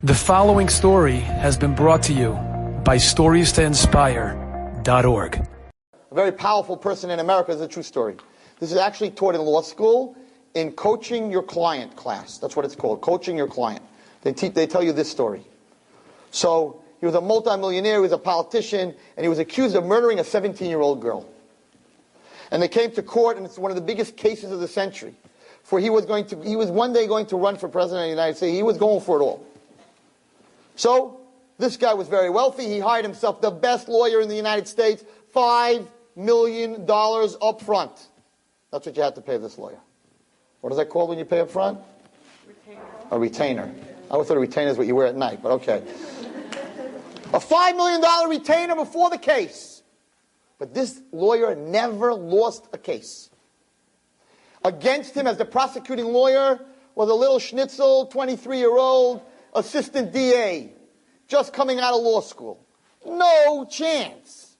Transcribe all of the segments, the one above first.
The following story has been brought to you by StoriesToInspire.org. A very powerful person in America is a true story. This is actually taught in law school in Coaching Your Client class. That's what it's called, Coaching Your Client. They tell you this story. So he was a multimillionaire, he was a politician, and he was accused of murdering a 17-year-old girl. And they came to court, and it's one of the biggest cases of the century. For he was one day going to run for president of the United States. He was going for it all. So, this guy was very wealthy. He hired himself the best lawyer in the United States, $5 million up front. That's what you had to pay this lawyer. What is that called when you pay up front? Retainer. A retainer. I always thought a retainer is what you wear at night, but okay. A $5 million retainer before the case. But this lawyer never lost a case. Against him as the prosecuting lawyer was a little schnitzel, 23-year-old, assistant DA, just coming out of law school. No chance.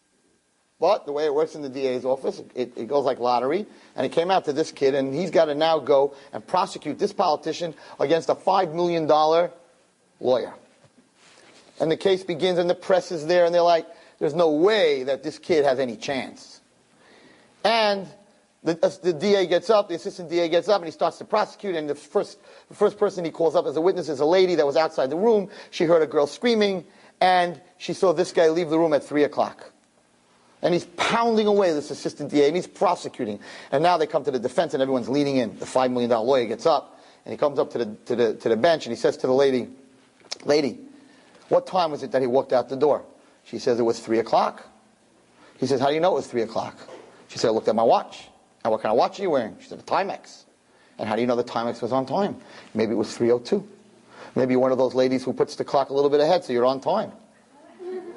But the way it works in the DA's office, it goes like lottery, and it came out to this kid, and he's got to now go and prosecute this politician against a $5 million lawyer. And the case begins, and the press is there, and they're like, there's no way that this kid has any chance. And the DA gets up, the assistant DA gets up, and he starts to prosecute, and the first person he calls up as a witness is a lady that was outside the room. She heard a girl screaming, and she saw this guy leave the room at 3 o'clock. And he's pounding away, this assistant DA, and he's prosecuting. And now they come to the defense, and everyone's leaning in. The $5 million lawyer gets up, and he comes up to the bench, and he says to the lady, what time was it that he walked out the door? She says it was 3 o'clock. He says, how do you know it was 3 o'clock? She said, I looked at my watch. And what kind of watch are you wearing? She said, a Timex. And how do you know the Timex was on time? Maybe it was 3:02. Maybe you're one of those ladies who puts the clock a little bit ahead so you're on time.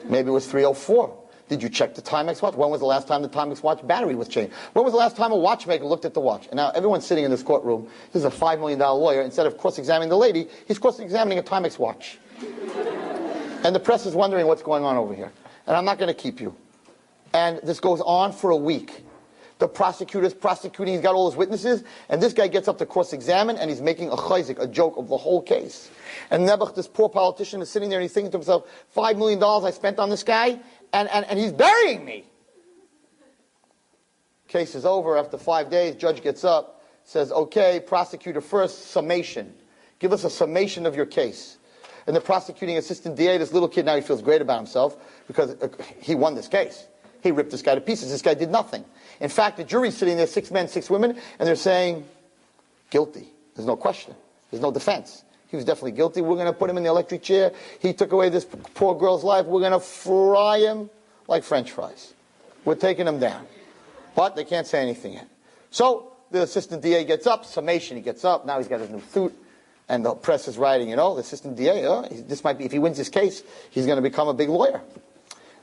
Maybe it was 3:04. Did you check the Timex watch? When was the last time the Timex watch battery was changed? When was the last time a watchmaker looked at the watch? And now everyone's sitting in this courtroom. This is a $5 million lawyer. Instead of cross-examining the lady, he's cross-examining a Timex watch. And the press is wondering what's going on over here. And I'm not going to keep you. And this goes on for a week. The prosecutor's prosecuting, he's got all his witnesses, and this guy gets up to cross-examine, and he's making a chayzik, a joke of the whole case. And Nebuch, this poor politician, is sitting there, and he's thinking to himself, $5 million I spent on this guy, and he's burying me. Case is over. After 5 days, judge gets up, says, okay, prosecutor first, summation. Give us a summation of your case. And the prosecuting assistant DA, this little kid, now he feels great about himself, because he won this case. He ripped this guy to pieces. This guy did nothing. In fact, the jury's sitting there, 6 men, 6 women, and they're saying, guilty. There's no question. There's no defense. He was definitely guilty. We're going to put him in the electric chair. He took away this poor girl's life. We're going to fry him like French fries. We're taking him down. But they can't say anything yet. So the assistant DA gets up, summation. He gets up. Now he's got his new suit. And the press is writing, the assistant DA, this might be, if he wins this case, he's going to become a big lawyer.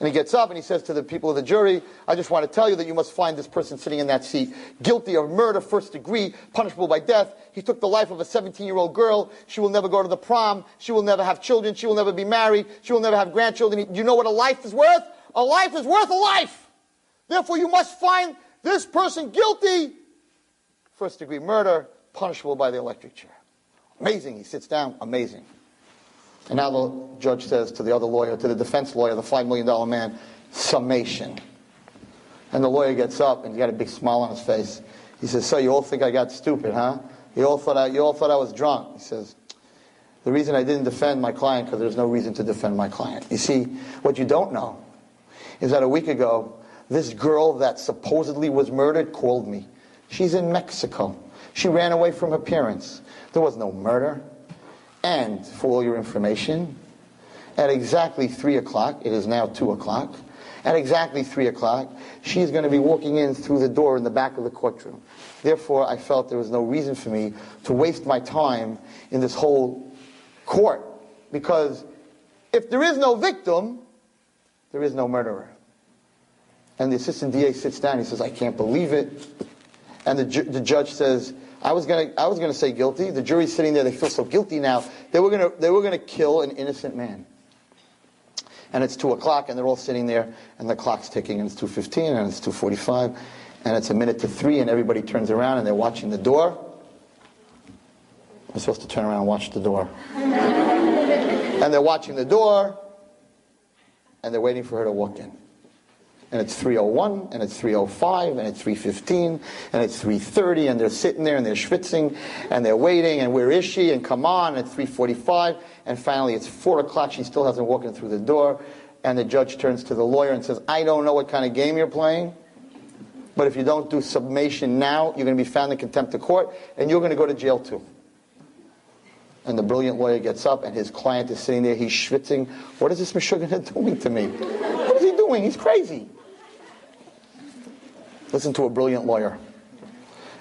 And he gets up and he says to the people of the jury, I just want to tell you that you must find this person sitting in that seat guilty of murder, first degree, punishable by death. He took the life of a 17-year-old girl. She will never go to the prom. She will never have children. She will never be married. She will never have grandchildren. You know what a life is worth? A life is worth a life. Therefore, you must find this person guilty. First degree murder, punishable by the electric chair. Amazing. He sits down. Amazing. And now the judge says to the other lawyer, to the defense lawyer, the $5 million man, summation. And the lawyer gets up and he's got a big smile on his face. He says, so you all think I got stupid, huh? You all thought I was drunk. He says, the reason I didn't defend my client, because there's no reason to defend my client. You see, what you don't know is that a week ago, this girl that supposedly was murdered called me. She's in Mexico. She ran away from her parents. There was no murder. And for all your information, at exactly 3 o'clock, it is now 2 o'clock, at exactly 3 o'clock, she's going to be walking in through the door in the back of the courtroom. Therefore, I felt there was no reason for me to waste my time in this whole court, because if there is no victim, there is no murderer. And the assistant DA sits down, he says, I can't believe it. And the judge says, I was gonna say guilty. The jury's sitting there, they feel so guilty now. They were gonna kill an innocent man. And it's 2 o'clock, and they're all sitting there, and the clock's ticking, and it's 2:15, and it's 2:45, and it's 1 minute to 3, and everybody turns around, and they're watching the door. I'm supposed to turn around and watch the door. And they're watching the door, and they're waiting for her to walk in. And it's 3:01, and it's 3:05, and it's 3:15, and it's 3:30, and they're sitting there, and they're schwitzing, and they're waiting, and where is she? And come on, and it's 3:45, and finally it's 4 o'clock, she still hasn't walked in through the door, and the judge turns to the lawyer and says, I don't know what kind of game you're playing, but if you don't do summation now, you're going to be found in contempt of court, and you're going to go to jail too. And the brilliant lawyer gets up, and his client is sitting there, he's schwitzing. What is this Meshuggah doing to me? What is he doing? He's crazy. Listen to a brilliant lawyer.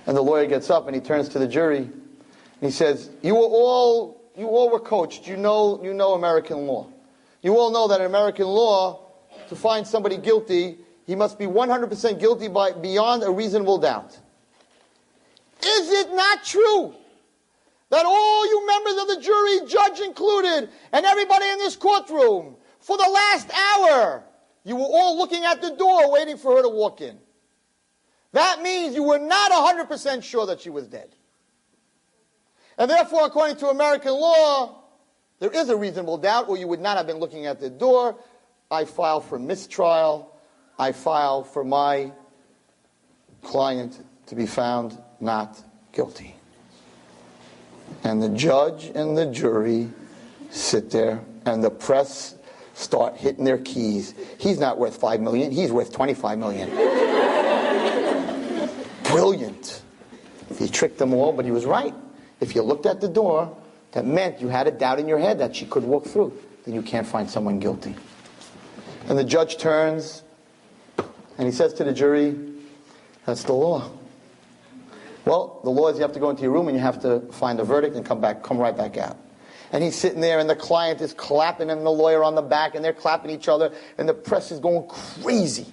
And the lawyer gets up and he turns to the jury and he says, you all were coached. You know American law. You all know that in American law, to find somebody guilty, he must be 100% guilty beyond a reasonable doubt. Is it not true that all you members of the jury, judge included, and everybody in this courtroom, for the last hour, you were all looking at the door waiting for her to walk in? That means you were not 100% sure that she was dead. And therefore, according to American law, there is a reasonable doubt, or you would not have been looking at the door. I file for mistrial. I file for my client to be found not guilty. And the judge and the jury sit there, and the press start hitting their keys. He's not worth $5 million. He's worth $25 million. Brilliant. He tricked them all, but he was right. If you looked at the door, that meant you had a doubt in your head that she could walk through. Then you can't find someone guilty. And the judge turns, and he says to the jury, that's the law. Well, the law is you have to go into your room and you have to find a verdict and come right back out. And he's sitting there, and the client is clapping and the lawyer on the back, and they're clapping each other, and the press is going crazy.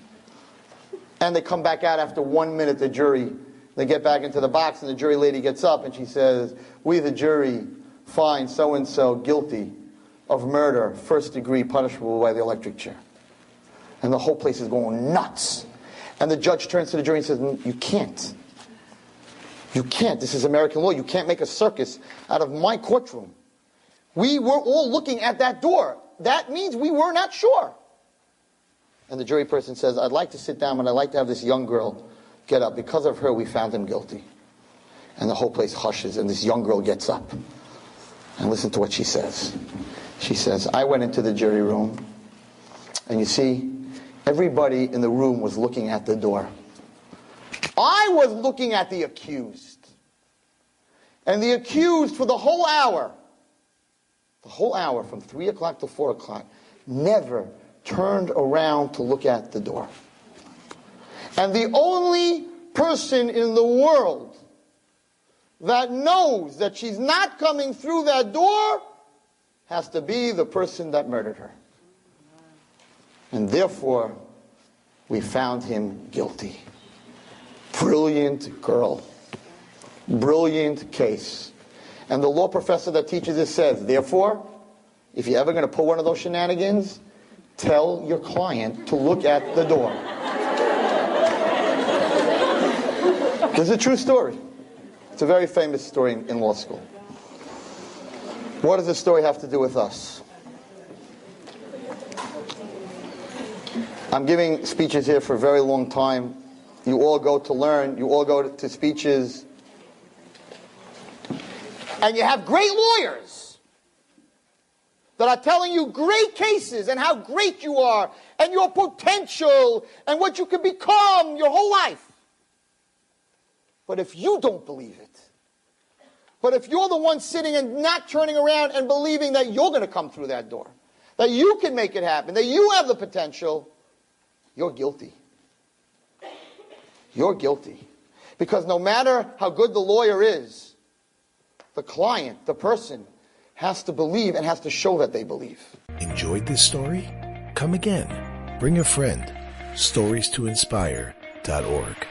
And they come back out after 1 minute, the jury. They get back into the box, and the jury lady gets up, and she says, we, the jury, find so-and-so guilty of murder, first degree, punishable by the electric chair. And the whole place is going nuts. And the judge turns to the jury and says, you can't. You can't. This is American law. You can't make a circus out of my courtroom. We were all looking at that door. That means we were not sure. And the jury person says, I'd like to sit down, but I'd like to have this young girl get up. Because of her, we found him guilty. And the whole place hushes, and this young girl gets up. And listen to what she says. She says, I went into the jury room, and you see, everybody in the room was looking at the door. I was looking at the accused. And the accused for the whole hour from 3 o'clock to 4 o'clock, never turned around to look at the door. And the only person in the world that knows that she's not coming through that door has to be the person that murdered her. And therefore, we found him guilty. Brilliant girl. Brilliant case. And the law professor that teaches this says, therefore, if you're ever going to pull one of those shenanigans, tell your client to look at the door. This is a true story. It's a very famous story in law school. What does this story have to do with us? I'm giving speeches here for a very long time. You all go to learn. You all go to speeches. And you have great lawyers that are telling you great cases and how great you are and your potential and what you can become your whole life. But if you don't believe it, but if you're the one sitting and not turning around and believing that you're going to come through that door, that you can make it happen, that you have the potential, you're guilty. You're guilty. Because no matter how good the lawyer is, the client, the person, has to believe and has to show that they believe. Enjoyed this story? Come again. Bring a friend. StoriesToInspire.org